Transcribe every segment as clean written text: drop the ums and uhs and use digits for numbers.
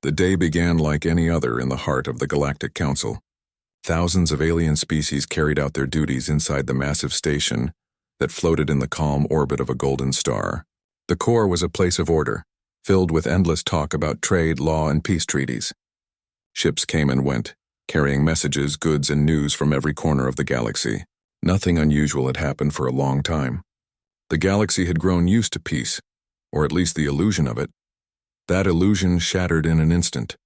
The day began like any other in the heart of the Galactic Council. Thousands of alien species carried out their duties inside the massive station that floated in the calm orbit of a golden star. The core was a place of order, filled with endless talk about trade, law, and peace treaties. Ships came and went, carrying messages, goods, and news from every corner of the galaxy. Nothing unusual had happened for a long time. The galaxy had grown used to peace, or at least the illusion of it. That illusion shattered in an instant.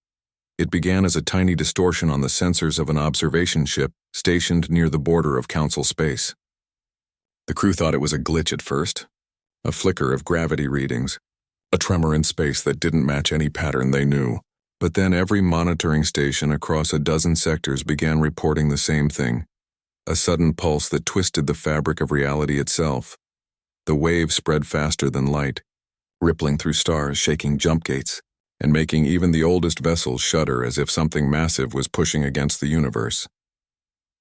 It began as a tiny distortion on the sensors of an observation ship stationed near the border of Council space. The crew thought it was a glitch at first, a flicker of gravity readings, a tremor in space that didn't match any pattern they knew. But then every monitoring station across a dozen sectors began reporting the same thing, a sudden pulse that twisted the fabric of reality itself. The wave spread faster than light, rippling through stars, shaking jump gates, and making even the oldest vessels shudder as if something massive was pushing against the universe.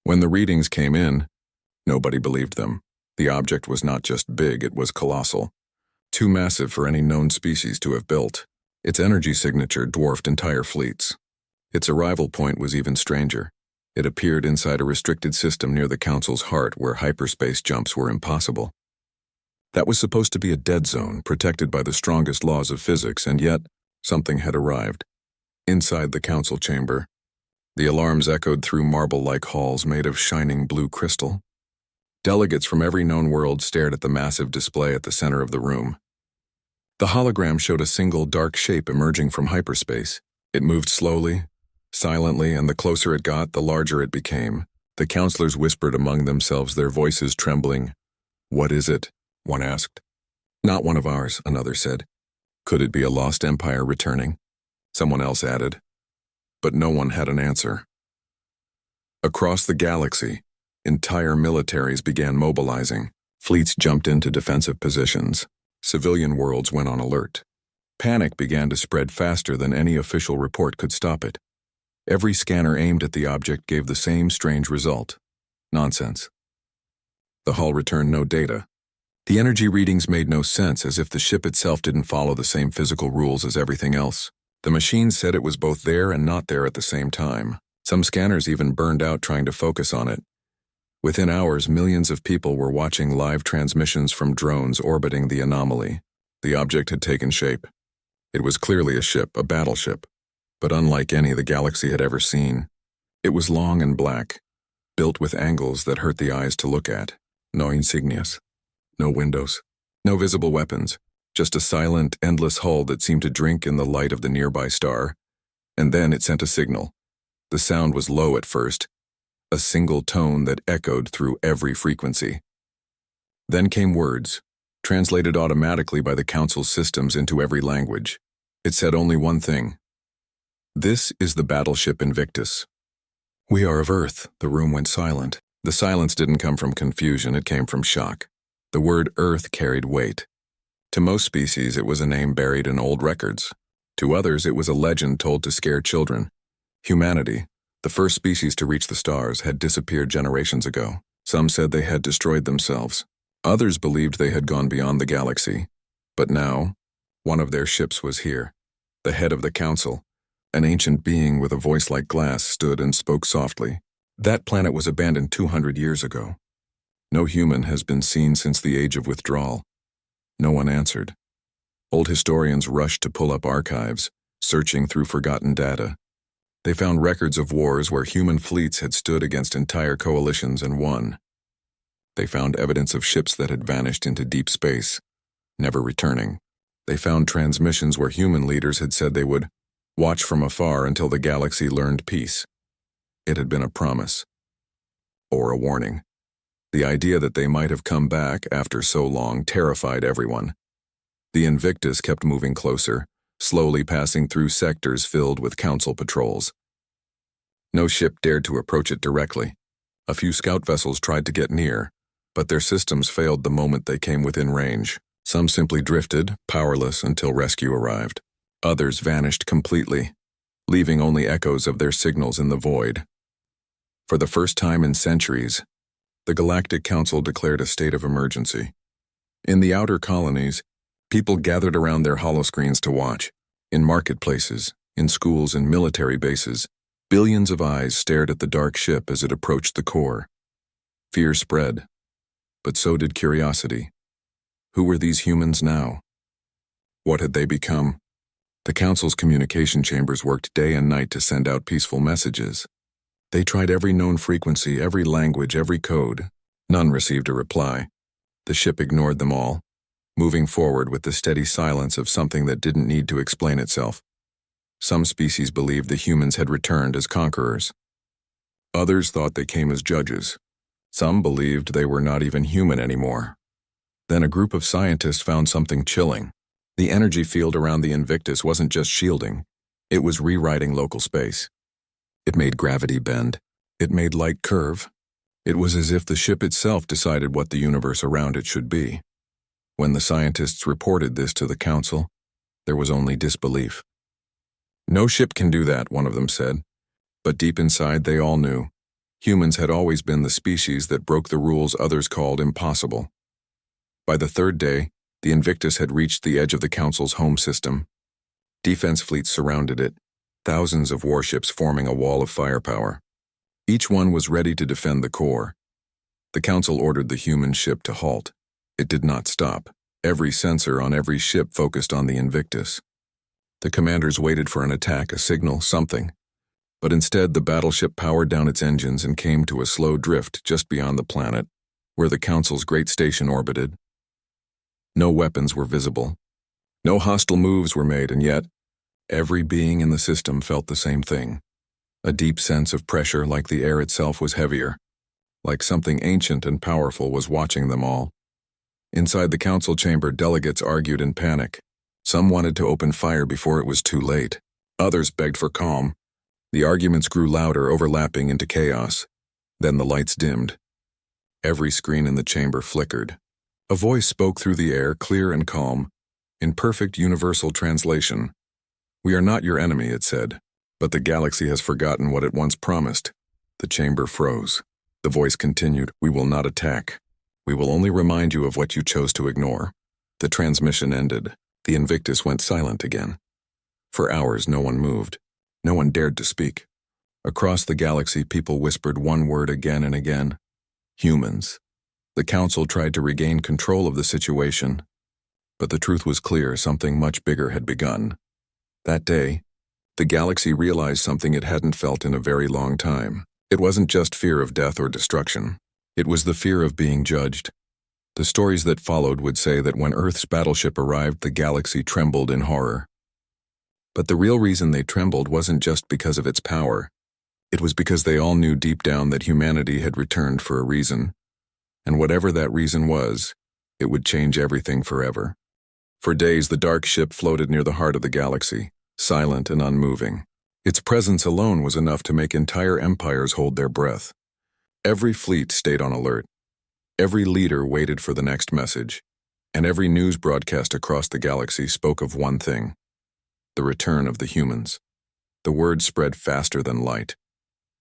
When the readings came in, nobody believed them. The object was not just big, it was colossal. Too massive for any known species to have built. Its energy signature dwarfed entire fleets. Its arrival point was even stranger. It appeared inside a restricted system near the Council's heart where hyperspace jumps were impossible. That was supposed to be a dead zone, protected by the strongest laws of physics, and yet something had arrived. Inside the Council chamber, the alarms echoed through marble-like halls made of shining blue crystal. Delegates from every known world stared at the massive display at the center of the room. The hologram showed a single dark shape emerging from hyperspace. It moved slowly, silently, and the closer it got, the larger it became. The counselors whispered among themselves, their voices trembling. "What is it?" one asked. "Not one of ours," another said. "Could it be a lost empire returning?" Someone else added. But no one had an answer. Across the galaxy, entire militaries began mobilizing. Fleets jumped into defensive positions. Civilian worlds went on alert. Panic began to spread faster than any official report could stop it. Every scanner aimed at the object gave the same strange result. Nonsense. The hull returned no data. The energy readings made no sense, as if the ship itself didn't follow the same physical rules as everything else. The machines said it was both there and not there at the same time. Some scanners even burned out trying to focus on it. Within hours, millions of people were watching live transmissions from drones orbiting the anomaly. The object had taken shape. It was clearly a ship, a battleship, but unlike any the galaxy had ever seen. It was long and black, built with angles that hurt the eyes to look at. No insignias, no windows, no visible weapons, just a silent, endless hull that seemed to drink in the light of the nearby star. And then it sent a signal. The sound was low at first, a single tone that echoed through every frequency. Then came words, translated automatically by the Council's systems into every language. It said only one thing. "This is the battleship Invictus. We are of Earth." The room went silent. The silence didn't come from confusion, it came from shock. The word Earth carried weight. To most species, it was a name buried in old records. To others, it was a legend told to scare children. Humanity, the first species to reach the stars, had disappeared generations ago. Some said they had destroyed themselves. Others believed they had gone beyond the galaxy. But now, one of their ships was here. The head of the Council, an ancient being with a voice like glass, stood and spoke softly. That planet was abandoned 200 years ago. No human has been seen since the Age of Withdrawal. No one answered. Old historians rushed to pull up archives, searching through forgotten data. They found records of wars where human fleets had stood against entire coalitions and won. They found evidence of ships that had vanished into deep space, never returning. They found transmissions where human leaders had said they would watch from afar until the galaxy learned peace. It had been a promise, or a warning. The idea that they might have come back after so long terrified everyone. The Invictus kept moving closer, slowly passing through sectors filled with Council patrols. No ship dared to approach it directly. A few scout vessels tried to get near, but their systems failed the moment they came within range. Some simply drifted, powerless, until rescue arrived. Others vanished completely, leaving only echoes of their signals in the void. For the first time in centuries, the Galactic Council declared a state of emergency. In the outer colonies, people gathered around their holoscreens to watch. In marketplaces, In schools and military bases, billions of eyes stared at the dark ship as it approached the core. Fear spread, but so did curiosity. Who were these humans now? What had they become? The Council's communication chambers worked day and night to send out peaceful messages. They tried every known frequency, every language, every code. None received a reply. The ship ignored them all, moving forward with the steady silence of something that didn't need to explain itself. Some species believed the humans had returned as conquerors. Others thought they came as judges. Some believed they were not even human anymore. Then a group of scientists found something chilling. The energy field around the Invictus wasn't just shielding, it was rewriting local space. It made gravity bend. It made light curve. It was as if the ship itself decided what the universe around it should be. When the scientists reported this to the Council, there was only disbelief. "No ship can do that," one of them said. But deep inside they all knew. Humans had always been the species that broke the rules others called impossible. By the third day, the Invictus had reached the edge of the Council's home system. Defense fleets surrounded it, thousands of warships forming a wall of firepower. Each one was ready to defend the core. The Council ordered the human ship to halt. It did not stop. Every sensor on every ship focused on the Invictus. The commanders waited for an attack, a signal, something. But instead, the battleship powered down its engines and came to a slow drift just beyond the planet, where the Council's great station orbited. No weapons were visible. No hostile moves were made, and yet, every being in the system felt the same thing. A deep sense of pressure, like the air itself was heavier. Like something ancient and powerful was watching them all. Inside the Council chamber, delegates argued in panic. Some wanted to open fire before it was too late. Others begged for calm. The arguments grew louder, overlapping into chaos. Then the lights dimmed. Every screen in the chamber flickered. A voice spoke through the air, clear and calm, in perfect universal translation. "We are not your enemy," it said, "but the galaxy has forgotten what it once promised." The chamber froze. The voice continued, "We will not attack. We will only remind you of what you chose to ignore." The transmission ended. The Invictus went silent again. For hours, no one moved. No one dared to speak. Across the galaxy, people whispered one word again and again: humans. The Council tried to regain control of the situation, but the truth was clear: something much bigger had begun. That day, the galaxy realized something it hadn't felt in a very long time. It wasn't just fear of death or destruction. It was the fear of being judged. The stories that followed would say that when Earth's battleship arrived, the galaxy trembled in horror. But the real reason they trembled wasn't just because of its power. It was because they all knew deep down that humanity had returned for a reason. And whatever that reason was, it would change everything forever. For days, the dark ship floated near the heart of the galaxy, silent and unmoving. Its presence alone was enough to make entire empires hold their breath. Every fleet stayed on alert. Every leader waited for the next message, and every news broadcast across the galaxy spoke of one thing: the return of the humans. The word spread faster than light.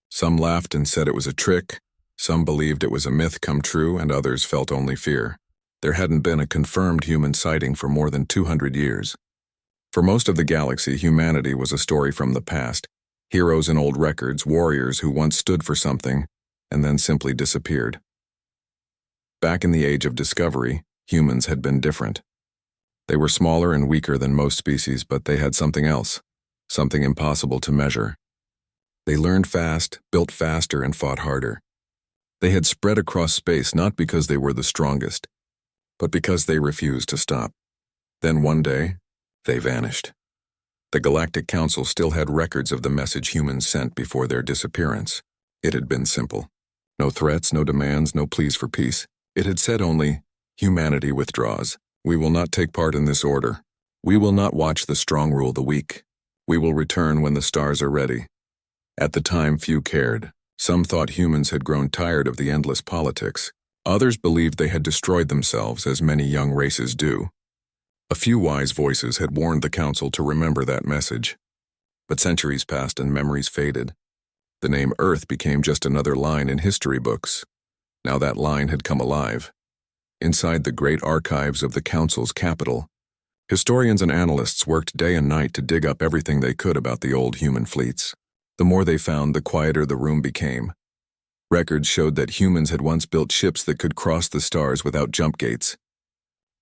Some laughed and said it was a trick, some believed it was a myth come true, and others felt only fear. There hadn't been a confirmed human sighting for more than 200 years. For most of the galaxy, humanity was a story from the past. Heroes in old records, warriors who once stood for something, and then simply disappeared. Back in the age of discovery, humans had been different. They were smaller and weaker than most species, but they had something else, something impossible to measure. They learned fast, built faster, and fought harder. They had spread across space not because they were the strongest, but because they refused to stop. Then one day, they vanished. The Galactic Council still had records of the message humans sent before their disappearance. It had been simple. No threats, no demands, no pleas for peace. It had said only, "Humanity withdraws. We will not take part in this order. We will not watch the strong rule the weak. We will return when the stars are ready." At the time, few cared. Some thought humans had grown tired of the endless politics. Others believed they had destroyed themselves, as many young races do. A few wise voices had warned the Council to remember that message. But centuries passed and memories faded. The name Earth became just another line in history books. Now that line had come alive. Inside the great archives of the Council's capital, Historians and analysts worked day and night to dig up everything they could about the old human fleets. The more they found, the quieter the room became. Records showed that humans had once built ships that could cross the stars without jump gates.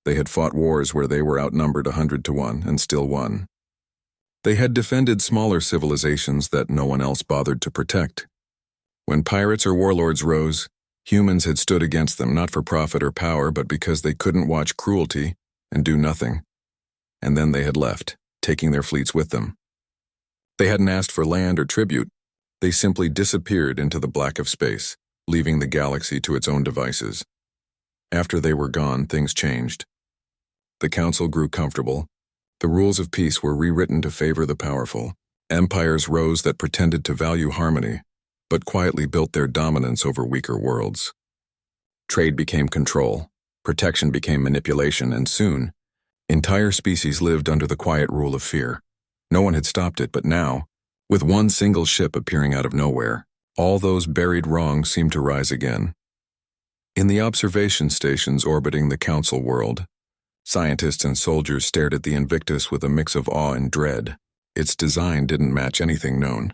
They had fought wars where they were outnumbered 100 to 1 and still won. They had defended smaller civilizations that no one else bothered to protect. When pirates or warlords rose, humans had stood against them not for profit or power, but because they couldn't watch cruelty and do nothing. And then they had left, taking their fleets with them. They hadn't asked for land or tribute. They simply disappeared into the black of space, leaving the galaxy to its own devices. After they were gone, things changed. The council grew comfortable. The rules of peace were rewritten to favor the powerful. Empires rose that pretended to value harmony, but quietly built their dominance over weaker worlds. Trade became control, protection became manipulation, and soon, entire species lived under the quiet rule of fear. No one had stopped it, but now, with one single ship appearing out of nowhere, all those buried wrongs seemed to rise again. In the observation stations orbiting the Council world, scientists and soldiers stared at the Invictus with a mix of awe and dread. Its design didn't match anything known.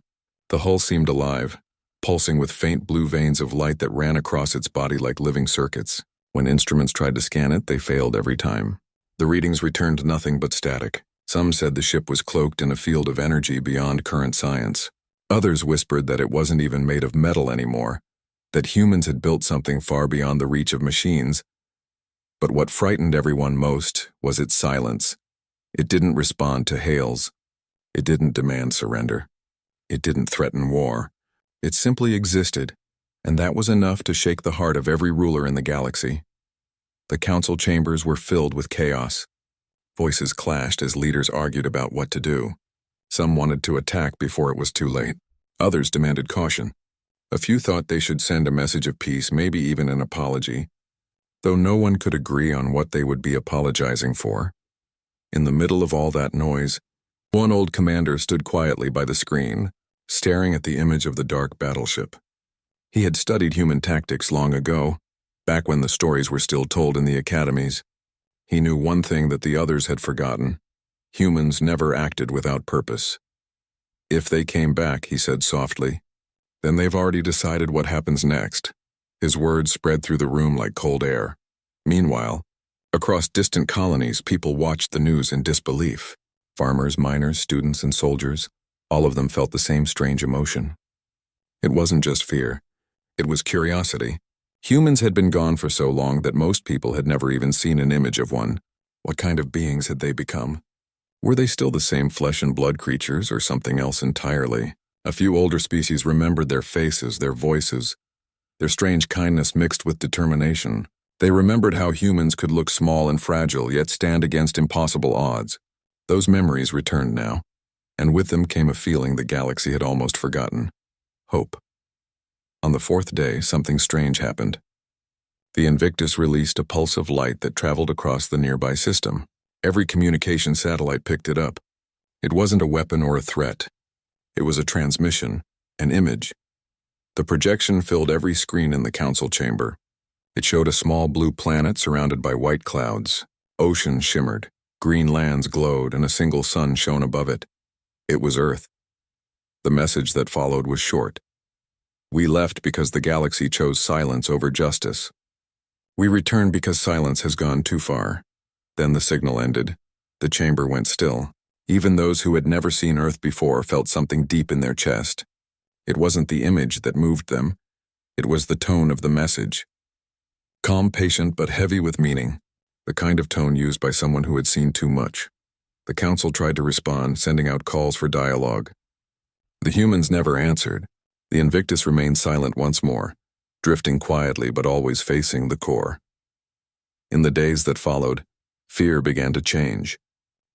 The hull seemed alive, pulsing with faint blue veins of light that ran across its body like living circuits. When instruments tried to scan it, they failed every time. The readings returned nothing but static. Some said the ship was cloaked in a field of energy beyond current science. Others whispered that it wasn't even made of metal anymore, that humans had built something far beyond the reach of machines. But what frightened everyone most was its silence. It didn't respond to hails. It didn't demand surrender. It didn't threaten war. It simply existed, and that was enough to shake the heart of every ruler in the galaxy. The council chambers were filled with chaos. Voices clashed as leaders argued about what to do. Some wanted to attack before it was too late. Others demanded caution. A few thought they should send a message of peace, maybe even an apology, though no one could agree on what they would be apologizing for. In the middle of all that noise, one old commander stood quietly by the screen, staring at the image of the dark battleship. He had studied human tactics long ago, back when the stories were still told in the academies. He knew one thing that the others had forgotten. Humans never acted without purpose. If they came back, he said softly, then they've already decided what happens next. His words spread through the room like cold air. Meanwhile, across distant colonies, people watched the news in disbelief. Farmers, miners, students, and soldiers, all of them felt the same strange emotion. It wasn't just fear. It was curiosity. Humans had been gone for so long that most people had never even seen an image of one. What kind of beings had they become? Were they still the same flesh and blood creatures or something else entirely? A few older species remembered their faces, their voices, their strange kindness mixed with determination. They remembered how humans could look small and fragile, yet stand against impossible odds. Those memories returned now, and with them came a feeling the galaxy had almost forgotten: hope. On the fourth day, something strange happened. The Invictus released a pulse of light that traveled across the nearby system. Every communication satellite picked it up. It wasn't a weapon or a threat. It was a transmission, an image. The projection filled every screen in the council chamber. It showed a small blue planet surrounded by white clouds. Oceans shimmered, green lands glowed, and a single sun shone above it. It was Earth. The message that followed was short. We left because the galaxy chose silence over justice. We returned because silence has gone too far. Then the signal ended. The chamber went still. Even those who had never seen Earth before felt something deep in their chest. It wasn't the image that moved them. It was the tone of the message. Calm, patient, but heavy with meaning. The kind of tone used by someone who had seen too much. The council tried to respond, sending out calls for dialogue. The humans never answered. The Invictus remained silent once more, drifting quietly but always facing the core. In the days that followed, fear began to change.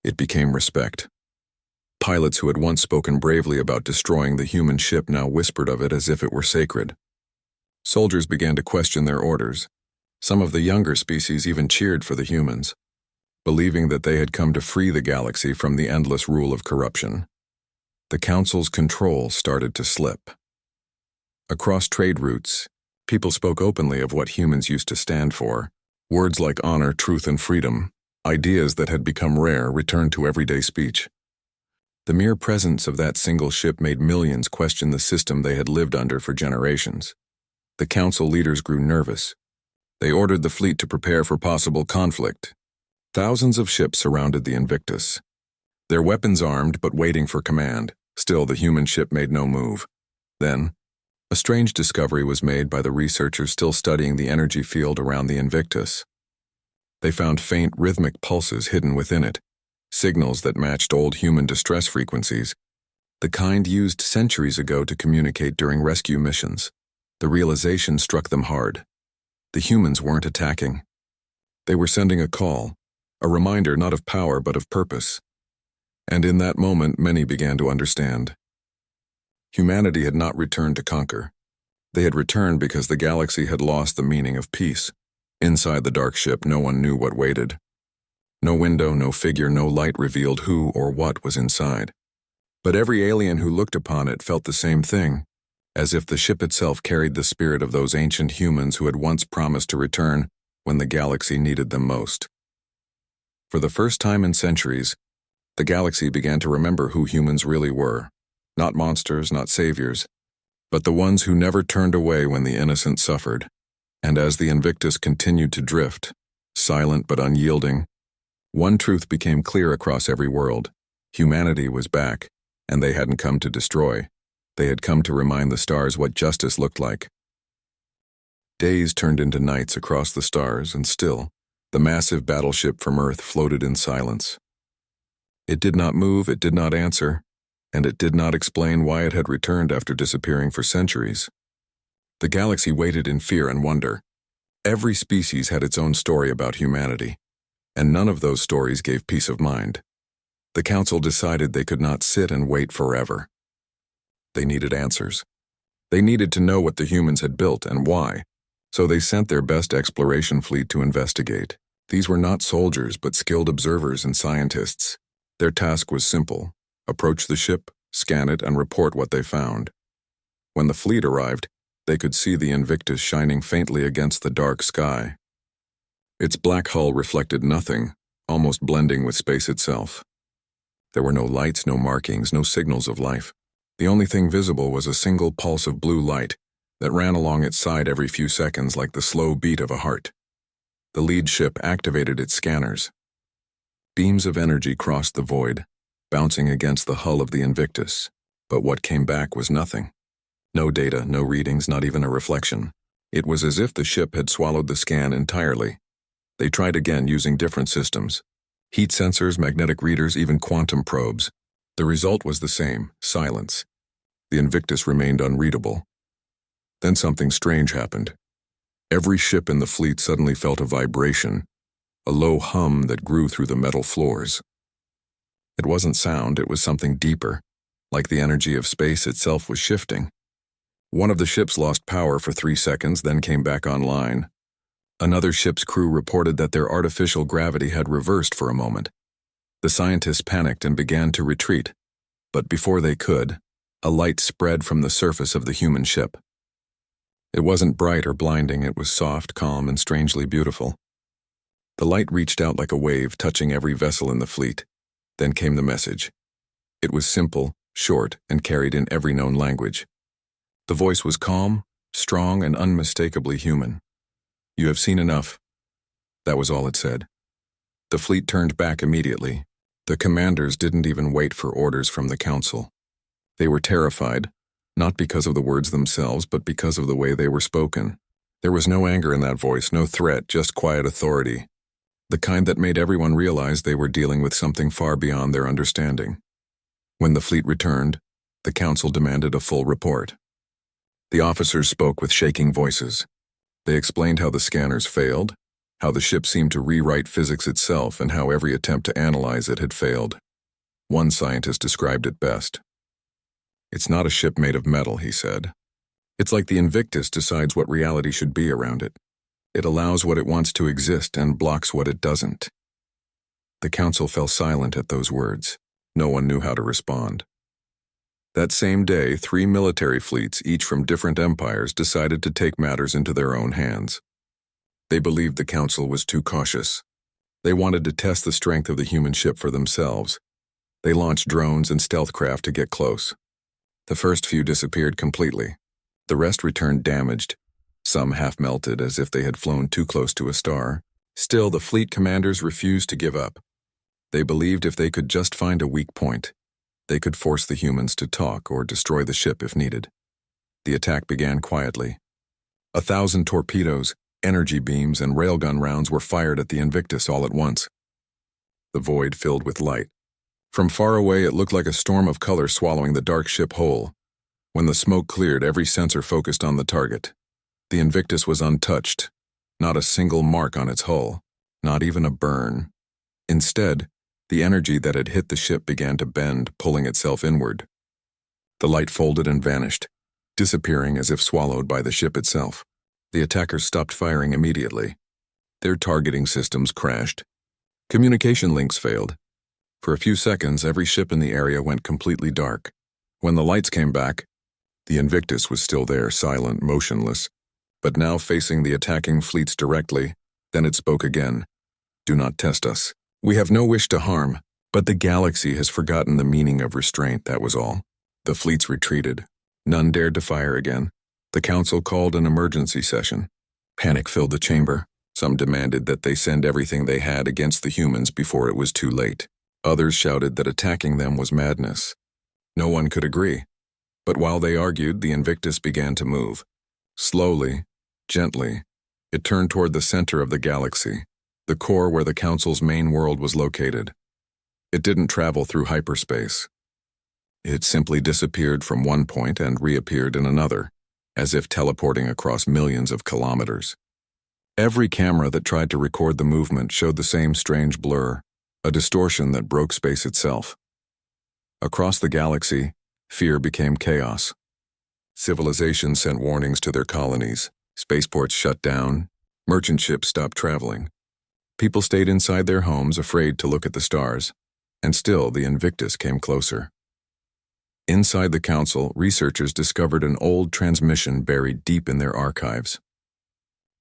It became respect. Pilots who had once spoken bravely about destroying the human ship now whispered of it as if it were sacred. Soldiers began to question their orders. Some of the younger species even cheered for the humans, believing that they had come to free the galaxy from the endless rule of corruption. The Council's control started to slip. Across trade routes, people spoke openly of what humans used to stand for. Words like honor, truth, and freedom. Ideas that had become rare returned to everyday speech. The mere presence of that single ship made millions question the system they had lived under for generations. The council leaders grew nervous. They ordered the fleet to prepare for possible conflict. Thousands of ships surrounded the Invictus, their weapons armed but waiting for command. Still, the human ship made no move. Then, a strange discovery was made by the researchers still studying the energy field around the Invictus. They found faint, rhythmic pulses hidden within it, signals that matched old human distress frequencies, the kind used centuries ago to communicate during rescue missions. The realization struck them hard. The humans weren't attacking. They were sending a call, a reminder not of power but of purpose. And in that moment, many began to understand. Humanity had not returned to conquer. They had returned because the galaxy had lost the meaning of peace. Inside the dark ship, no one knew what waited. No window, no figure, no light revealed who or what was inside. But every alien who looked upon it felt the same thing, as if the ship itself carried the spirit of those ancient humans who had once promised to return when the galaxy needed them most. For the first time in centuries, the galaxy began to remember who humans really were. Not monsters, not saviors, but the ones who never turned away when the innocent suffered. And as the Invictus continued to drift, silent but unyielding, one truth became clear across every world. Humanity was back, and they hadn't come to destroy. They had come to remind the stars what justice looked like. Days turned into nights across the stars, and still, the massive battleship from Earth floated in silence. It did not move, it did not answer, and it did not explain why it had returned after disappearing for centuries. The galaxy waited in fear and wonder. Every species had its own story about humanity, and none of those stories gave peace of mind. The council decided they could not sit and wait forever. They needed answers. They needed to know what the humans had built and why, so they sent their best exploration fleet to investigate. These were not soldiers but skilled observers and scientists. Their task was simple: approach the ship, scan it, and report what they found. When the fleet arrived, they could see the Invictus shining faintly against the dark sky. Its black hull reflected nothing, almost blending with space itself. There were no lights, no markings, no signals of life. The only thing visible was a single pulse of blue light that ran along its side every few seconds like the slow beat of a heart. The lead ship activated its scanners. Beams of energy crossed the void, bouncing against the hull of the Invictus, but what came back was nothing. No data, no readings, not even a reflection. It was as if the ship had swallowed the scan entirely. They tried again using different systems: heat sensors, magnetic readers, even quantum probes. The result was the same: silence. The Invictus remained unreadable. Then something strange happened. Every ship in the fleet suddenly felt a vibration, a low hum that grew through the metal floors. It wasn't sound, it was something deeper, like the energy of space itself was shifting. One of the ships lost power for 3 seconds, then came back online. Another ship's crew reported that their artificial gravity had reversed for a moment. The scientists panicked and began to retreat, but before they could, a light spread from the surface of the human ship. It wasn't bright or blinding, it was soft, calm, and strangely beautiful. The light reached out like a wave, touching every vessel in the fleet. Then came the message. It was simple, short, and carried in every known language. The voice was calm, strong, and unmistakably human. "You have seen enough." That was all it said. The fleet turned back immediately. The commanders didn't even wait for orders from the council. They were terrified, not because of the words themselves, but because of the way they were spoken. There was no anger in that voice, no threat, just quiet authority. The kind that made everyone realize they were dealing with something far beyond their understanding. When the fleet returned, the council demanded a full report. The officers spoke with shaking voices. They explained how the scanners failed, how the ship seemed to rewrite physics itself, and how every attempt to analyze it had failed. One scientist described it best. "It's not a ship made of metal," he said. "It's like the Invictus decides what reality should be around it. It allows what it wants to exist and blocks what it doesn't." The council fell silent at those words. No one knew how to respond. That same day, 3 military fleets, each from different empires, decided to take matters into their own hands. They believed the council was too cautious. They wanted to test the strength of the human ship for themselves. They launched drones and stealth craft to get close. The first few disappeared completely. The rest returned damaged, some half-melted as if they had flown too close to a star. Still, the fleet commanders refused to give up. They believed if they could just find a weak point, they could force the humans to talk or destroy the ship if needed. The attack began quietly. 1,000 torpedoes, energy beams, and railgun rounds were fired at the Invictus all at once. The void filled with light. From far away, it looked like a storm of color swallowing the dark ship whole. When the smoke cleared, every sensor focused on the target. The Invictus was untouched. Not a single mark on its hull. Not even a burn. Instead, the energy that had hit the ship began to bend, pulling itself inward. The light folded and vanished, disappearing as if swallowed by the ship itself. The attackers stopped firing immediately. Their targeting systems crashed. Communication links failed. For a few seconds, every ship in the area went completely dark. When the lights came back, the Invictus was still there, silent, motionless, but now facing the attacking fleets directly. Then it spoke again. "Do not test us. We have no wish to harm, but the galaxy has forgotten the meaning of restraint, that was all." The fleets retreated. None dared to fire again. The council called an emergency session. Panic filled the chamber. Some demanded that they send everything they had against the humans before it was too late. Others shouted that attacking them was madness. No one could agree. But while they argued, the Invictus began to move. Slowly, gently, it turned toward the center of the galaxy, the core where the Council's main world was located. It didn't travel through hyperspace. It simply disappeared from one point and reappeared in another, as if teleporting across millions of kilometers. Every camera that tried to record the movement showed the same strange blur, a distortion that broke space itself. Across the galaxy, fear became chaos. Civilizations sent warnings to their colonies. Spaceports shut down. Merchant ships stopped traveling. People stayed inside their homes, afraid to look at the stars. And still, the Invictus came closer. Inside the Council, researchers discovered an old transmission buried deep in their archives.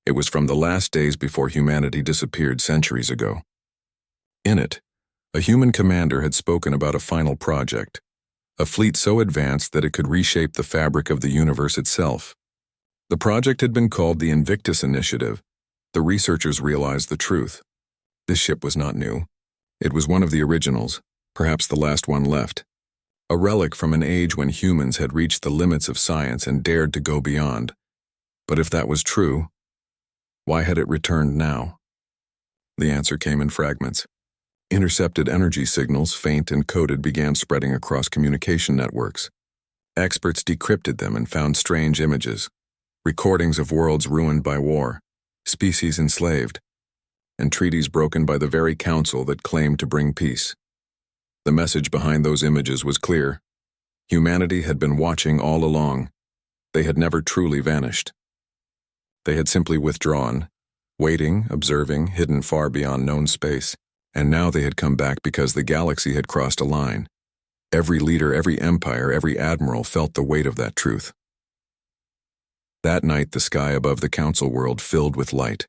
It was from the last days before humanity disappeared centuries ago. In it, a human commander had spoken about a final project, a fleet so advanced that it could reshape the fabric of the universe itself. The project had been called the Invictus Initiative. The researchers realized the truth. This ship was not new. It was one of the originals, perhaps the last one left. A relic from an age when humans had reached the limits of science and dared to go beyond. But if that was true, why had it returned now? The answer came in fragments. Intercepted energy signals, faint and coded, began spreading across communication networks. Experts decrypted them and found strange images, recordings of worlds ruined by war, species enslaved, and treaties broken by the very council that claimed to bring peace. The message behind those images was clear. Humanity had been watching all along. They had never truly vanished. They had simply withdrawn, waiting, observing, hidden far beyond known space. And now they had come back because the galaxy had crossed a line. Every leader, every empire, every admiral felt the weight of that truth. That night, the sky above the council world filled with light.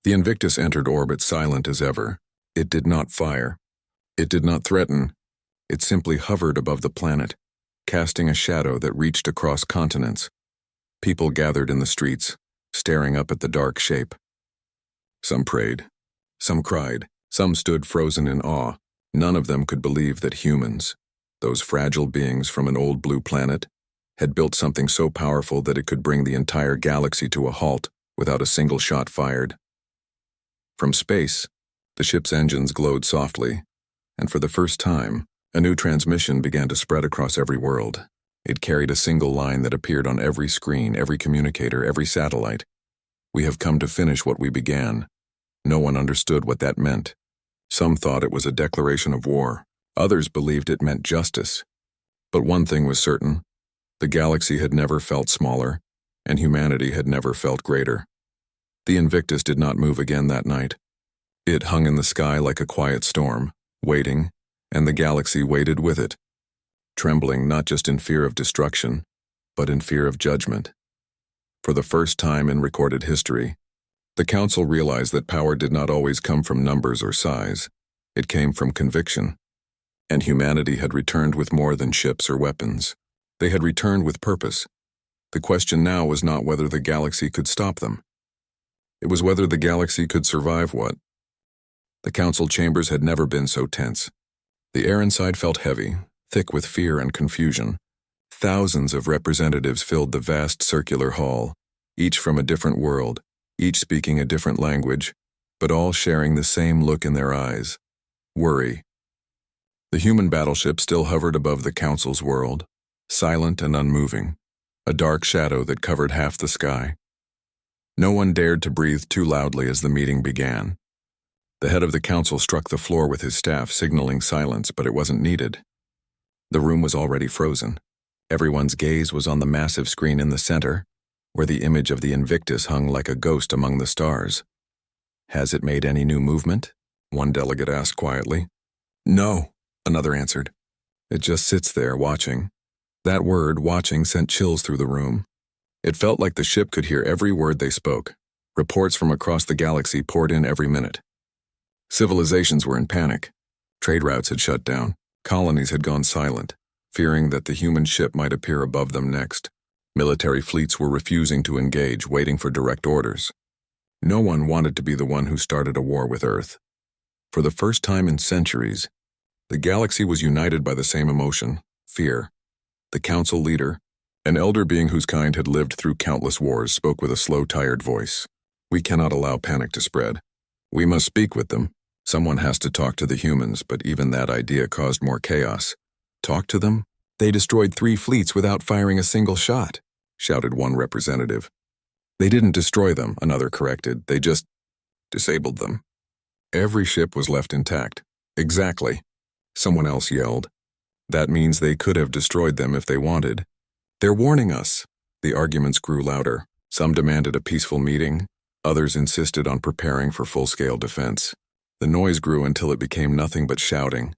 The Invictus entered orbit silent as ever. It did not fire. It did not threaten. It simply hovered above the planet, casting a shadow that reached across continents. People gathered in the streets, staring up at the dark shape. Some prayed. Some cried. Some stood frozen in awe. None of them could believe that humans, those fragile beings from an old blue planet, had built something so powerful that it could bring the entire galaxy to a halt without a single shot fired. From space, the ship's engines glowed softly, and for the first time, a new transmission began to spread across every world. It carried a single line that appeared on every screen, every communicator, every satellite. "We have come to finish what we began." No one understood what that meant. Some thought it was a declaration of war. Others believed it meant justice. But one thing was certain. The galaxy had never felt smaller, and humanity had never felt greater. The Invictus did not move again that night. It hung in the sky like a quiet storm, waiting, and the galaxy waited with it, trembling not just in fear of destruction, but in fear of judgment. For the first time in recorded history, The council realized that power did not always come from numbers or size. It came from conviction. And humanity had returned with more than ships or weapons. They had returned with purpose. The question now was not whether the galaxy could stop them. It was whether the galaxy could survive what? The council chambers had never been so tense. The air inside felt heavy, thick with fear and confusion. Thousands of representatives filled the vast circular hall, each from a different world, each speaking a different language, but all sharing the same look in their eyes: worry. The human battleship still hovered above the council's world, silent and unmoving, a dark shadow that covered half the sky. No one dared to breathe too loudly as the meeting began. The head of the council struck the floor with his staff, signaling silence, but it wasn't needed. The room was already frozen. Everyone's gaze was on the massive screen in the center, where the image of the Invictus hung like a ghost among the stars. "Has it made any new movement?" one delegate asked quietly. "No," another answered. "It just sits there, watching." That word, watching, sent chills through the room. It felt like the ship could hear every word they spoke. Reports from across the galaxy poured in every minute. Civilizations were in panic. Trade routes had shut down. Colonies had gone silent, fearing that the human ship might appear above them next. Military fleets were refusing to engage, waiting for direct orders. No one wanted to be the one who started a war with Earth. For the first time in centuries, the galaxy was united by the same emotion: fear. The council leader, an elder being whose kind had lived through countless wars, spoke with a slow, tired voice. "We cannot allow panic to spread. We must speak with them. Someone has to talk to the humans," but even that idea caused more chaos. "Talk to them? They destroyed 3 fleets without firing a single shot," shouted one representative. "They didn't destroy them," another corrected. "They just disabled them." Every ship was left intact. "Exactly," someone else yelled. "That means they could have destroyed them if they wanted." "They're warning us." The arguments grew louder. Some demanded a peaceful meeting. Others insisted on preparing for full-scale defense. The noise grew until it became nothing but shouting.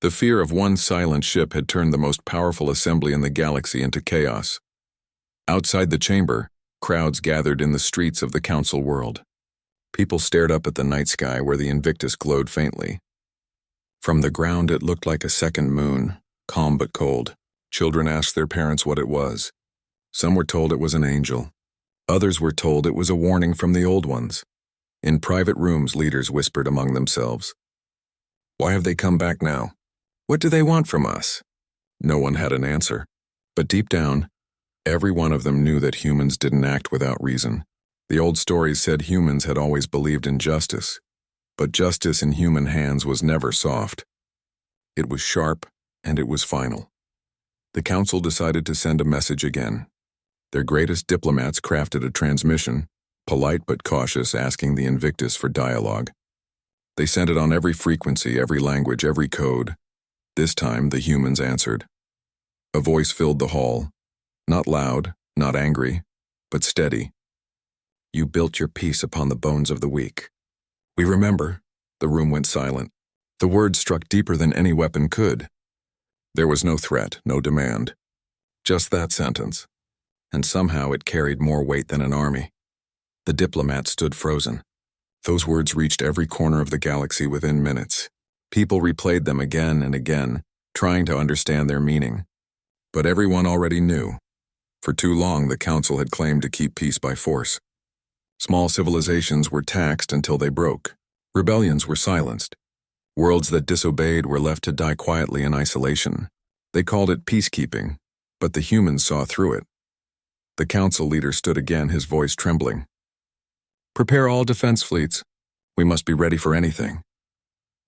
The fear of one silent ship had turned the most powerful assembly in the galaxy into chaos. Outside the chamber, crowds gathered in the streets of the council world. People stared up at the night sky where the Invictus glowed faintly. From the ground it looked like a second moon, calm but cold. Children asked their parents what it was. Some were told it was an angel. Others were told it was a warning from the old ones. In private rooms, leaders whispered among themselves. "Why have they come back now? What do they want from us?" No one had an answer. But deep down, every one of them knew that humans didn't act without reason. The old stories said humans had always believed in justice. But justice in human hands was never soft. It was sharp, and it was final. The council decided to send a message again. Their greatest diplomats crafted a transmission, polite but cautious, asking the Invictus for dialogue. They sent it on every frequency, every language, every code. This time, the humans answered. A voice filled the hall. Not loud, not angry, but steady. "You built your peace upon the bones of the weak." "We remember." The room went silent. The words struck deeper than any weapon could. There was no threat, no demand. Just that sentence. And somehow it carried more weight than an army. The diplomats stood frozen. Those words reached every corner of the galaxy within minutes. People replayed them again and again, trying to understand their meaning. But everyone already knew. For too long, the council had claimed to keep peace by force. Small civilizations were taxed until they broke. Rebellions were silenced. Worlds that disobeyed were left to die quietly in isolation. They called it peacekeeping, but the humans saw through it. The council leader stood again, his voice trembling. "Prepare all defense fleets. We must be ready for anything."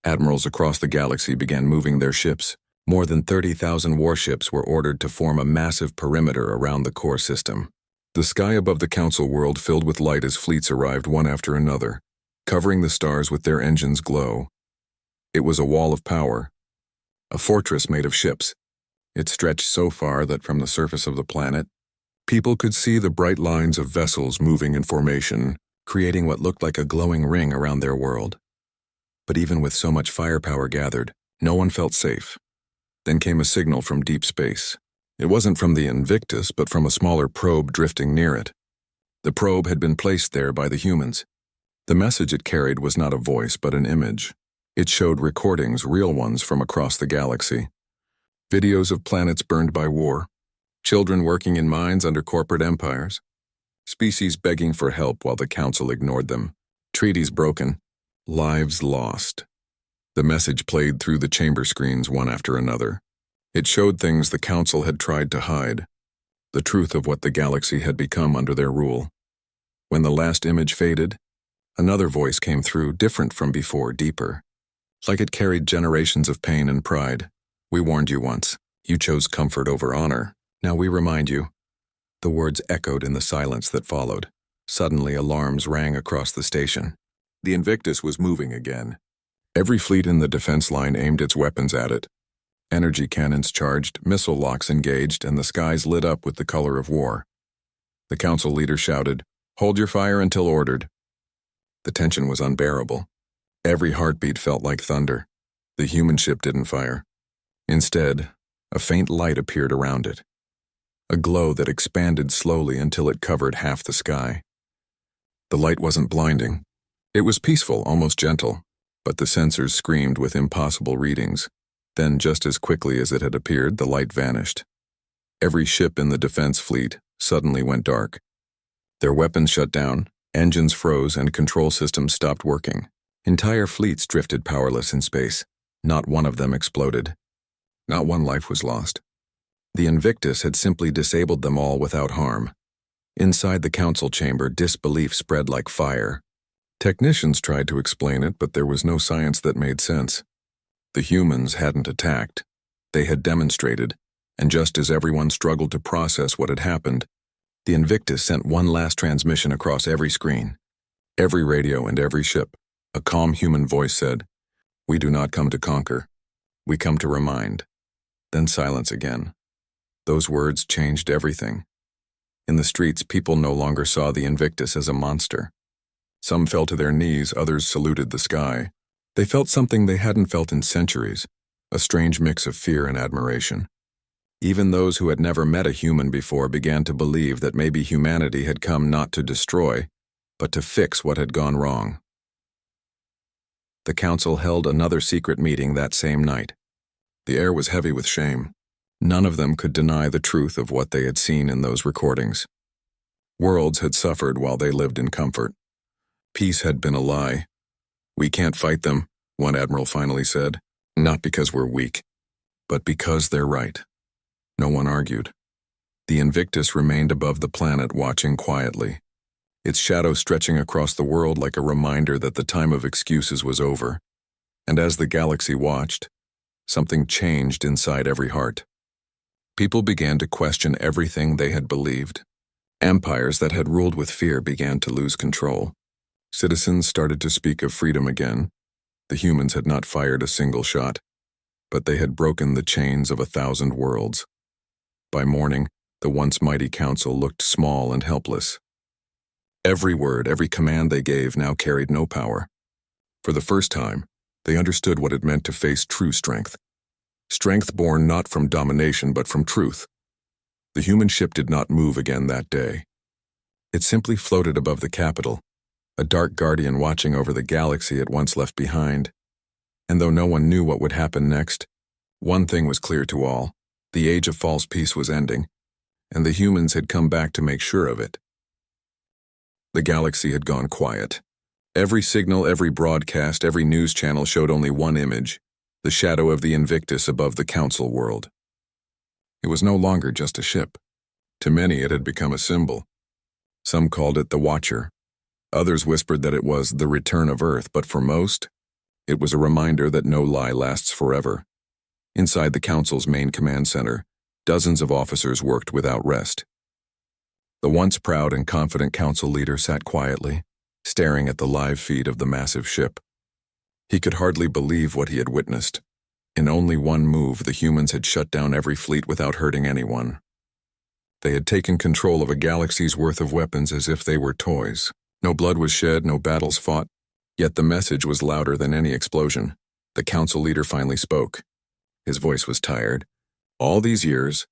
Admirals across the galaxy began moving their ships. More than 30,000 warships were ordered to form a massive perimeter around the core system. The sky above the council world filled with light as fleets arrived one after another, covering the stars with their engines' glow. It was a wall of power, a fortress made of ships. It stretched so far that from the surface of the planet, people could see the bright lines of vessels moving in formation, creating what looked like a glowing ring around their world. But even with so much firepower gathered, no one felt safe. Then came a signal from deep space. It wasn't from the Invictus, but from a smaller probe drifting near it. The probe had been placed there by the humans. The message it carried was not a voice but an image. It showed recordings, real ones, from across the galaxy. Videos of planets burned by war, children working in mines under corporate empires, species begging for help while the Council ignored them, treaties broken, lives lost. The message played through the chamber screens one after another. It showed things the Council had tried to hide, the truth of what the galaxy had become under their rule. When the last image faded, another voice came through, different from before, deeper. Like it carried generations of pain and pride. We warned you once. You chose comfort over honor. Now we remind you. The words echoed in the silence that followed. Suddenly alarms rang across the station. The Invictus was moving again. Every fleet in the defense line aimed its weapons at it. Energy cannons charged, missile locks engaged, and the skies lit up with the color of war. The Council leader shouted, "Hold your fire until ordered." The tension was unbearable. Every heartbeat felt like thunder. The human ship didn't fire. Instead, a faint light appeared around it. A glow that expanded slowly until it covered half the sky. The light wasn't blinding. It was peaceful, almost gentle, but the sensors screamed with impossible readings. Then, just as quickly as it had appeared, the light vanished. Every ship in the defense fleet suddenly went dark. Their weapons shut down, engines froze, and control systems stopped working. Entire fleets drifted powerless in space. Not one of them exploded. Not one life was lost. The Invictus had simply disabled them all without harm. Inside the Council chamber, disbelief spread like fire. Technicians tried to explain it, but there was no science that made sense. The humans hadn't attacked. They had demonstrated, and just as everyone struggled to process what had happened, the Invictus sent one last transmission across every screen, every radio and every ship. A calm human voice said, "We do not come to conquer. We come to remind." Then silence again. Those words changed everything. In the streets, people no longer saw the Invictus as a monster. Some fell to their knees, others saluted the sky. They felt something they hadn't felt in centuries, a strange mix of fear and admiration. Even those who had never met a human before began to believe that maybe humanity had come not to destroy, but to fix what had gone wrong. The Council held another secret meeting that same night. The air was heavy with shame. None of them could deny the truth of what they had seen in those recordings. Worlds had suffered while they lived in comfort. Peace had been a lie. "We can't fight them," one admiral finally said. "Not because we're weak, but because they're right." No one argued. The Invictus remained above the planet, watching quietly, its shadow stretching across the world like a reminder that the time of excuses was over. And as the galaxy watched, something changed inside every heart. People began to question everything they had believed. Empires that had ruled with fear began to lose control. Citizens started to speak of freedom again. The humans had not fired a single shot, but they had broken the chains of 1,000 worlds. By morning, the once mighty Council looked small and helpless. Every word, every command they gave now carried no power. For the first time, they understood what it meant to face true strength. Strength born not from domination but from truth. The human ship did not move again that day. It simply floated above the capital, a dark guardian watching over the galaxy it once left behind. And though no one knew what would happen next, one thing was clear to all: the age of false peace was ending, and the humans had come back to make sure of it. The galaxy had gone quiet. Every signal, every broadcast, every news channel showed only one image: the shadow of the Invictus above the Council world. It was no longer just a ship. To many, it had become a symbol. Some called it the Watcher. Others whispered that it was the return of Earth, but for most, it was a reminder that no lie lasts forever. Inside the Council's main command center, dozens of officers worked without rest. The once proud and confident Council leader sat quietly, staring at the live feed of the massive ship. He could hardly believe what he had witnessed. In only one move, the humans had shut down every fleet without hurting anyone. They had taken control of a galaxy's worth of weapons as if they were toys. No blood was shed, no battles fought, yet the message was louder than any explosion. The Council leader finally spoke. His voice was tired. "All these years,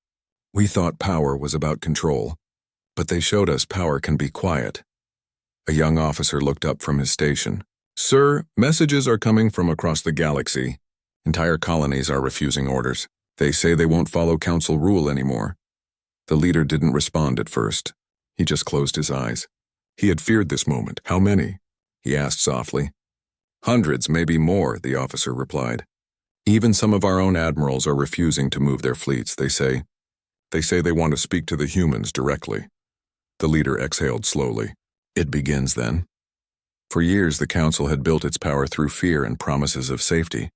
we thought power was about control, but they showed us power can be quiet. A young officer looked up from his station. "Sir, messages are coming from across the galaxy. Entire colonies are refusing orders. They say they won't follow council rule anymore." The leader didn't respond at first. He just closed his eyes. He had feared this moment. "How many?" he asked softly. "Hundreds, maybe more," the officer replied. "Even some of our own admirals are refusing to move their fleets, they say. They say they want to speak to the humans directly." The leader exhaled slowly. "It begins then." For years, the council had built its power through fear and promises of safety.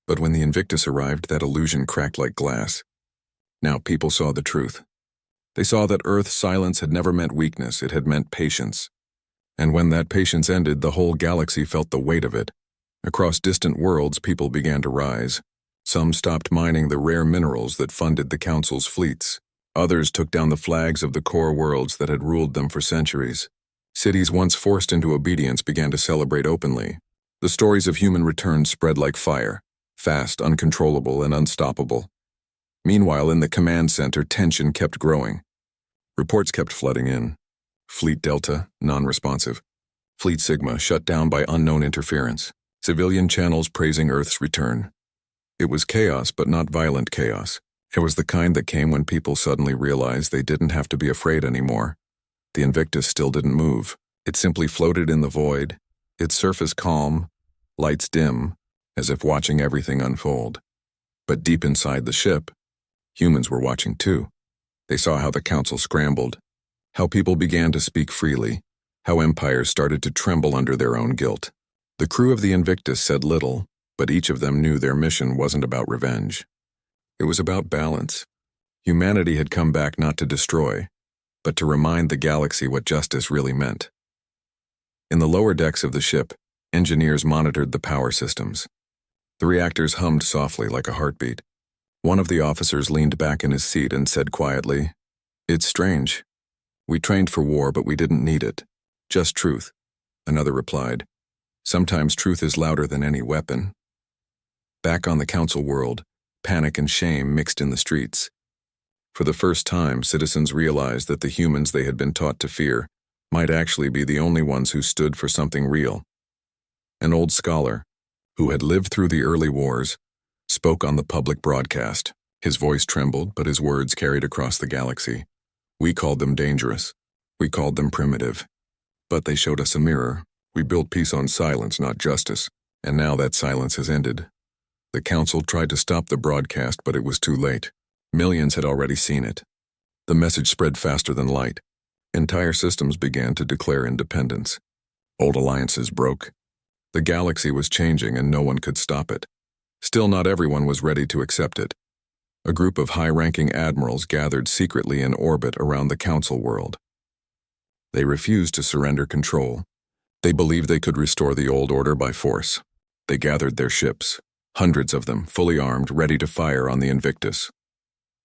But when the Invictus arrived, that illusion cracked like glass. Now people saw the truth. They saw that Earth's silence had never meant weakness, it had meant patience. And when that patience ended, the whole galaxy felt the weight of it. Across distant worlds, people began to rise. Some stopped mining the rare minerals that funded the Council's fleets. Others took down the flags of the core worlds that had ruled them for centuries. Cities once forced into obedience began to celebrate openly. The stories of human return spread like fire, fast, uncontrollable, and unstoppable. Meanwhile, in the command center, tension kept growing. Reports kept flooding in. Fleet Delta, non-responsive. Fleet Sigma, shut down by unknown interference. Civilian channels praising Earth's return. It was chaos, but not violent chaos. It was the kind that came when people suddenly realized they didn't have to be afraid anymore. The Invictus still didn't move. It simply floated in the void, its surface calm, lights dim, as if watching everything unfold. But deep inside the ship, humans were watching too. They saw how the council scrambled, how people began to speak freely, how empires started to tremble under their own guilt. The crew of the Invictus said little, but each of them knew their mission wasn't about revenge. It was about balance. Humanity had come back not to destroy, but to remind the galaxy what justice really meant. In the lower decks of the ship, engineers monitored the power systems. The reactors hummed softly like a heartbeat. One of the officers leaned back in his seat and said quietly, "It's strange. We trained for war, but we didn't need it. Just truth." Another replied, "Sometimes truth is louder than any weapon." Back on the council world, panic and shame mixed in the streets. For the first time, citizens realized that the humans they had been taught to fear might actually be the only ones who stood for something real. An old scholar, who had lived through the early wars, spoke on the public broadcast. His voice trembled, but his words carried across the galaxy. "We called them dangerous. We called them primitive. But they showed us a mirror. We built peace on silence, not justice. And now that silence has ended." The council tried to stop the broadcast, but it was too late. Millions had already seen it. The message spread faster than light. Entire systems began to declare independence. Old alliances broke. The galaxy was changing and no one could stop it. Still, not everyone was ready to accept it. A group of high-ranking admirals gathered secretly in orbit around the council world. They refused to surrender control. They believed they could restore the old order by force. They gathered their ships, hundreds of them, fully armed, ready to fire on the Invictus.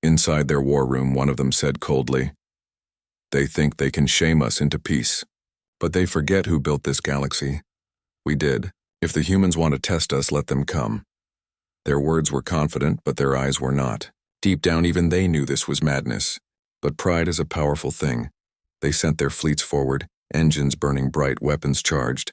Inside their war room, one of them said coldly, "They think they can shame us into peace. But they forget who built this galaxy. We did. If the humans want to test us, let them come." Their words were confident, but their eyes were not. Deep down, even they knew this was madness. But pride is a powerful thing. They sent their fleets forward, engines burning bright, weapons charged.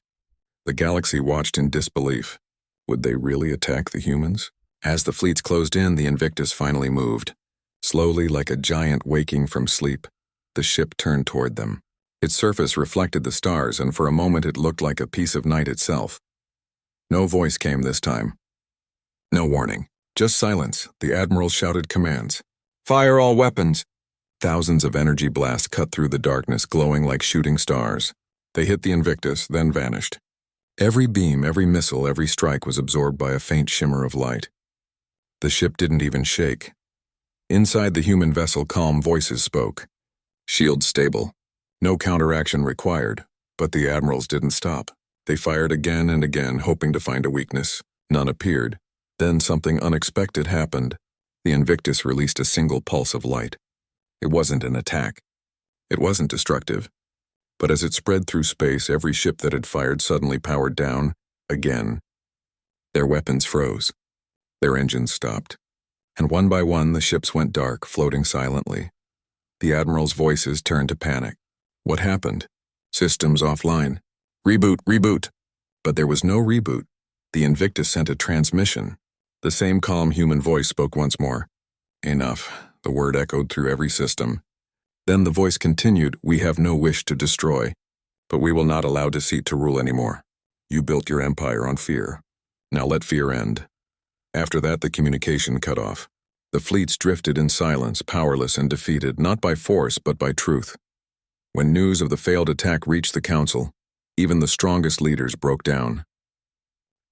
The galaxy watched in disbelief. Would they really attack the humans? As the fleets closed in, the Invictus finally moved. Slowly, like a giant waking from sleep, the ship turned toward them. Its surface reflected the stars, and for a moment it looked like a piece of night itself. No voice came this time. No warning. Just silence. The admirals shouted commands. "Fire all weapons!" Thousands of energy blasts cut through the darkness, glowing like shooting stars. They hit the Invictus, then vanished. Every beam, every missile, every strike was absorbed by a faint shimmer of light. The ship didn't even shake. Inside the human vessel, calm voices spoke. "Shield stable. No counteraction required." But the admirals didn't stop. They fired again and again, hoping to find a weakness. None appeared. Then something unexpected happened. The Invictus released a single pulse of light. It wasn't an attack. It wasn't destructive. But as it spread through space, every ship that had fired suddenly powered down, again. Their weapons froze. Their engines stopped. And one by one, the ships went dark, floating silently. The admirals' voices turned to panic. What happened? Systems offline. Reboot, reboot. But there was no reboot. The Invictus sent a transmission. The same calm human voice spoke once more. Enough. The word echoed through every system. Then the voice continued, we have no wish to destroy, but we will not allow deceit to rule anymore. You built your empire on fear. Now let fear end. After that, the communication cut off. The fleets drifted in silence, powerless and defeated, not by force, but by truth. When news of the failed attack reached the council, even the strongest leaders broke down.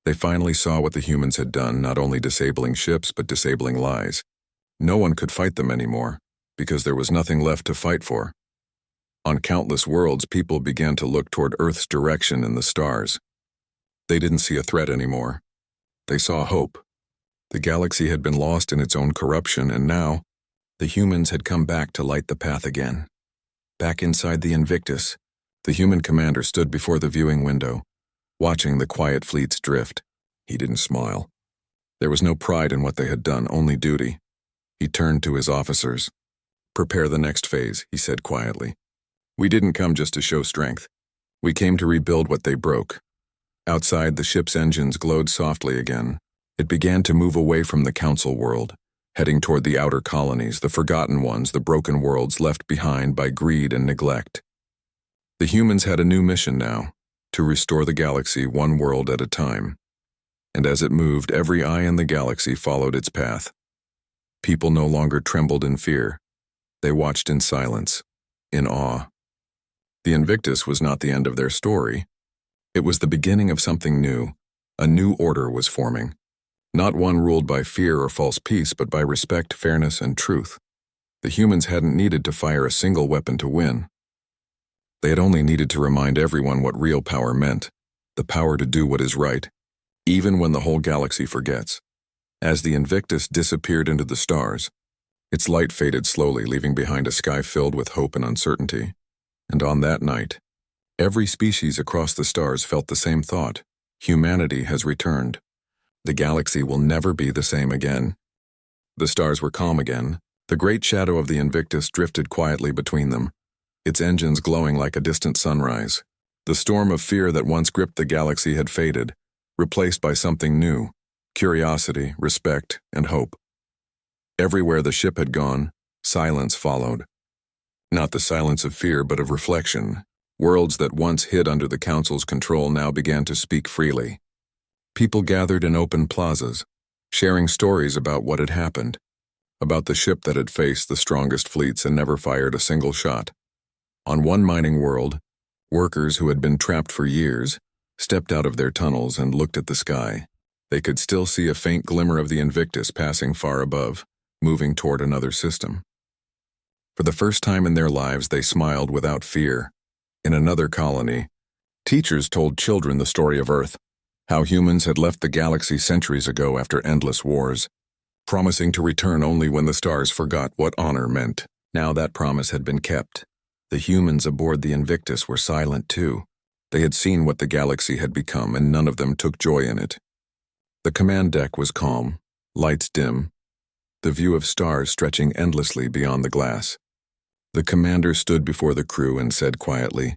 They finally saw what the humans had done, not only disabling ships, but disabling lies. No one could fight them anymore, because there was nothing left to fight for. On countless worlds, people began to look toward Earth's direction and the stars. They didn't see a threat anymore. They saw hope. The galaxy had been lost in its own corruption, and now, the humans had come back to light the path again. Back inside the Invictus, the human commander stood before the viewing window, watching the quiet fleets drift. He didn't smile. There was no pride in what they had done, only duty. He turned to his officers. Prepare the next phase, he said quietly. We didn't come just to show strength. We came to rebuild what they broke. Outside, the ship's engines glowed softly again. It began to move away from the council world, heading toward the outer colonies, the forgotten ones, the broken worlds left behind by greed and neglect. The humans had a new mission now, to restore the galaxy one world at a time. And as it moved, every eye in the galaxy followed its path. People no longer trembled in fear. They watched in silence, in awe. The Invictus was not the end of their story. It was the beginning of something new. A new order was forming. Not one ruled by fear or false peace, but by respect, fairness, and truth. The humans hadn't needed to fire a single weapon to win. They had only needed to remind everyone what real power meant, the power to do what is right, even when the whole galaxy forgets. As the Invictus disappeared into the stars, its light faded slowly, leaving behind a sky filled with hope and uncertainty. And on that night, every species across the stars felt the same thought. Humanity has returned. The galaxy will never be the same again. The stars were calm again. The great shadow of the Invictus drifted quietly between them, its engines glowing like a distant sunrise. The storm of fear that once gripped the galaxy had faded, replaced by something new: curiosity, respect, and hope. Everywhere the ship had gone, silence followed. Not the silence of fear, but of reflection. Worlds that once hid under the Council's control now began to speak freely. People gathered in open plazas, sharing stories about what had happened, about the ship that had faced the strongest fleets and never fired a single shot. On one mining world, workers who had been trapped for years stepped out of their tunnels and looked at the sky. They could still see a faint glimmer of the Invictus passing far above, moving toward another system. For the first time in their lives, they smiled without fear. In another colony, teachers told children the story of Earth, how humans had left the galaxy centuries ago after endless wars, promising to return only when the stars forgot what honor meant. Now that promise had been kept. The humans aboard the Invictus were silent too. They had seen what the galaxy had become, and none of them took joy in it. The command deck was calm, lights dim, the view of stars stretching endlessly beyond the glass. The commander stood before the crew and said quietly,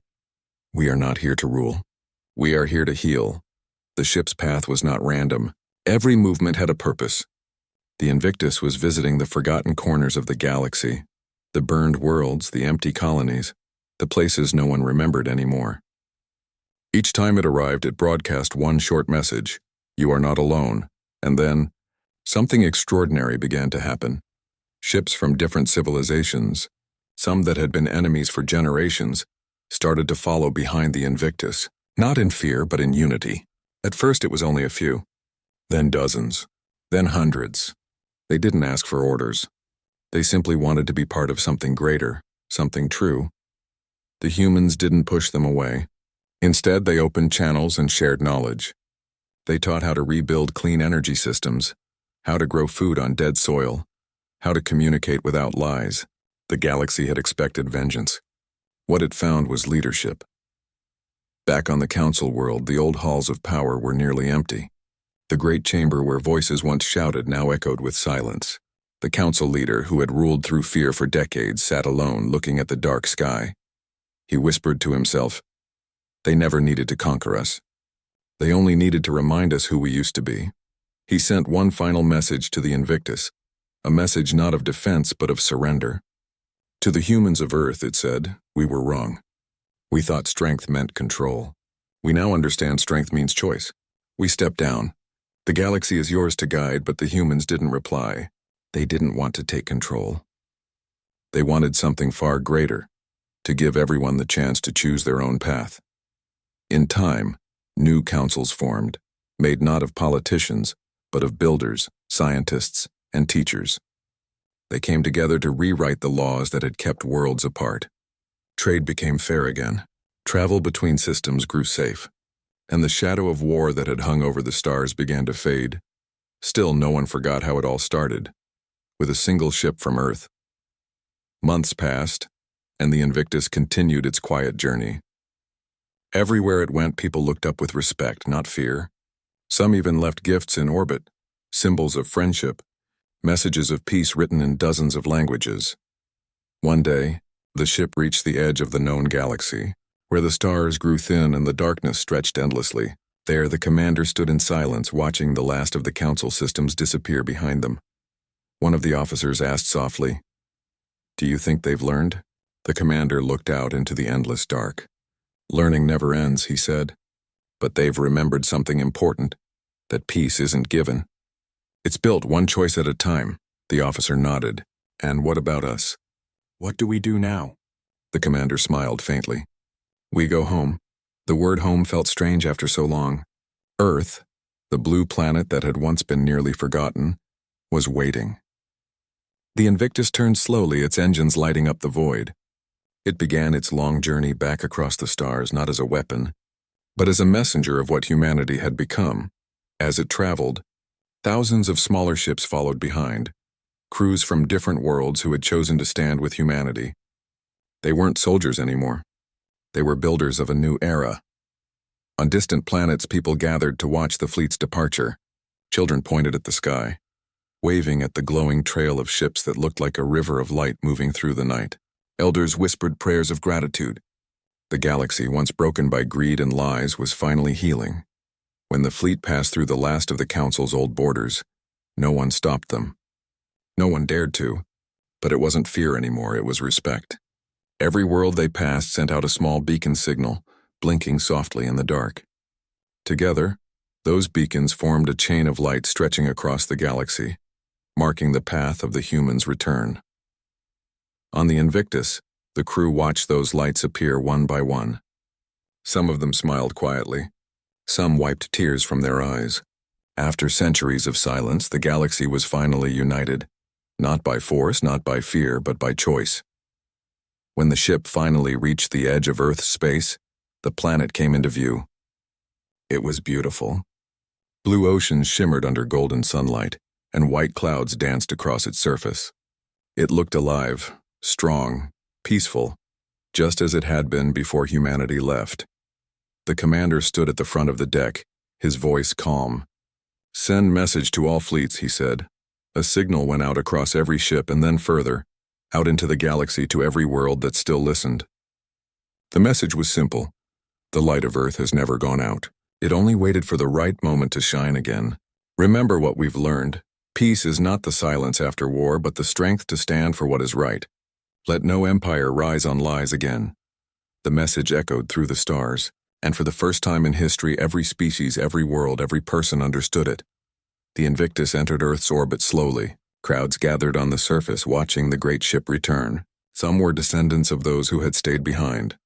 "We are not here to rule. We are here to heal." The ship's path was not random. Every movement had a purpose. The Invictus was visiting the forgotten corners of the galaxy, the burned worlds, the empty colonies, the places no one remembered anymore. Each time it arrived, it broadcast one short message: "You are not alone." And then, something extraordinary began to happen. Ships from different civilizations, some that had been enemies for generations, started to follow behind the Invictus, not in fear, but in unity. At first it was only a few, then dozens, then hundreds. They didn't ask for orders. They simply wanted to be part of something greater, something true. The humans didn't push them away. Instead, they opened channels and shared knowledge. They taught how to rebuild clean energy systems, how to grow food on dead soil, how to communicate without lies. The galaxy had expected vengeance. What it found was leadership. Back on the council world, the old halls of power were nearly empty. The great chamber where voices once shouted now echoed with silence. The council leader, who had ruled through fear for decades, sat alone, looking at the dark sky. He whispered to himself, They never needed to conquer us. They only needed to remind us who we used to be. He sent one final message to the Invictus, a message not of defense but of surrender. To the humans of Earth, it said, we were wrong. We thought strength meant control. We now understand strength means choice. We stepped down. The galaxy is yours to guide, but the humans didn't reply. They didn't want to take control. They wanted something far greater, to give everyone the chance to choose their own path. In time, new councils formed, made not of politicians, but of builders, scientists, and teachers. They came together to rewrite the laws that had kept worlds apart. Trade became fair again. Travel between systems grew safe, and the shadow of war that had hung over the stars began to fade. Still, no one forgot how it all started, with a single ship from Earth. Months passed, and the Invictus continued its quiet journey. Everywhere it went, people looked up with respect, not fear. Some even left gifts in orbit, symbols of friendship, messages of peace written in dozens of languages. One day, the ship reached the edge of the known galaxy, where the stars grew thin and the darkness stretched endlessly. There, the commander stood in silence, watching the last of the council systems disappear behind them. One of the officers asked softly, "Do you think they've learned?" The commander looked out into the endless dark. "Learning never ends," he said. "But they've remembered something important, that peace isn't given. It's built one choice at a time." The officer nodded. "And what about us? What do we do now?" The commander smiled faintly. "We go home." The word home felt strange after so long. Earth, the blue planet that had once been nearly forgotten, was waiting. The Invictus turned slowly, its engines lighting up the void. It began its long journey back across the stars, not as a weapon, but as a messenger of what humanity had become. As it traveled, thousands of smaller ships followed behind, crews from different worlds who had chosen to stand with humanity. They weren't soldiers anymore. They were builders of a new era. On distant planets, people gathered to watch the fleet's departure. Children pointed at the sky, waving at the glowing trail of ships that looked like a river of light moving through the night. Elders whispered prayers of gratitude. The galaxy, once broken by greed and lies, was finally healing. When the fleet passed through the last of the Council's old borders, no one stopped them. No one dared to, but it wasn't fear anymore, it was respect. Every world they passed sent out a small beacon signal, blinking softly in the dark. Together, those beacons formed a chain of light stretching across the galaxy, marking the path of the humans' return. On the Invictus, the crew watched those lights appear one by one. Some of them smiled quietly. Some wiped tears from their eyes. After centuries of silence, the galaxy was finally united. Not by force, not by fear, but by choice. When the ship finally reached the edge of Earth's space, the planet came into view. It was beautiful. Blue oceans shimmered under golden sunlight, and white clouds danced across its surface. It looked alive, strong, peaceful, just as it had been before humanity left. The commander stood at the front of the deck, his voice calm. "Send message to all fleets," he said. A signal went out across every ship and then further, out into the galaxy to every world that still listened. The message was simple. The light of Earth has never gone out. It only waited for the right moment to shine again. Remember what we've learned. Peace is not the silence after war, but the strength to stand for what is right. Let no empire rise on lies again. The message echoed through the stars, and for the first time in history, every species, every world, every person understood it. The Invictus entered Earth's orbit slowly. Crowds gathered on the surface, watching the great ship return. Some were descendants of those who had stayed behind,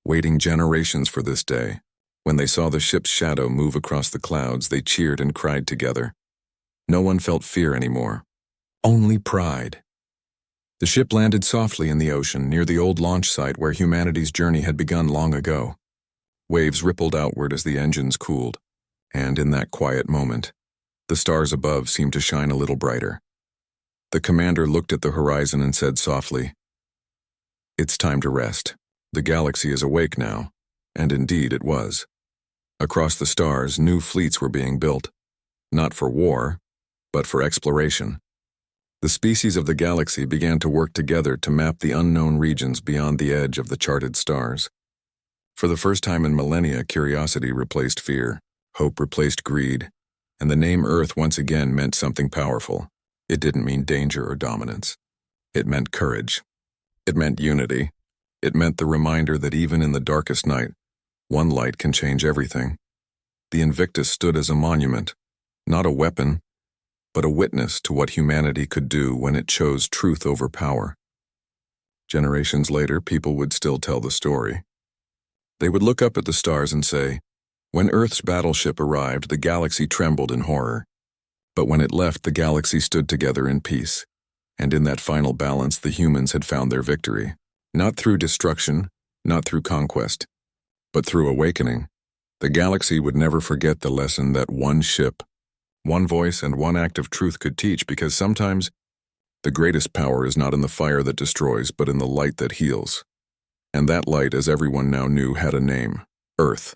waiting generations for this day. When they saw the ship's shadow move across the clouds, they cheered and cried together. No one felt fear anymore, only pride. The ship landed softly in the ocean near the old launch site where humanity's journey had begun long ago. Waves rippled outward as the engines cooled, and in that quiet moment, the stars above seemed to shine a little brighter. The commander looked at the horizon and said softly, "It's time to rest. The galaxy is awake now," and indeed it was. Across the stars, new fleets were being built, not for war, but for exploration. The species of the galaxy began to work together to map the unknown regions beyond the edge of the charted stars. For the first time in millennia, curiosity replaced fear, hope replaced greed, and the name Earth once again meant something powerful. It didn't mean danger or dominance. It meant courage. It meant unity. It meant the reminder that even in the darkest night, one light can change everything. The Invictus stood as a monument, not a weapon, but a witness to what humanity could do when it chose truth over power. Generations later, people would still tell the story. They would look up at the stars and say, "When Earth's battleship arrived, the galaxy trembled in horror. But when it left, the galaxy stood together in peace. And in that final balance, the humans had found their victory. Not through destruction, not through conquest, but through awakening." The galaxy would never forget the lesson that one ship, one voice, and one act of truth could teach, because sometimes the greatest power is not in the fire that destroys, but in the light that heals. And that light, as everyone now knew, had a name: Earth.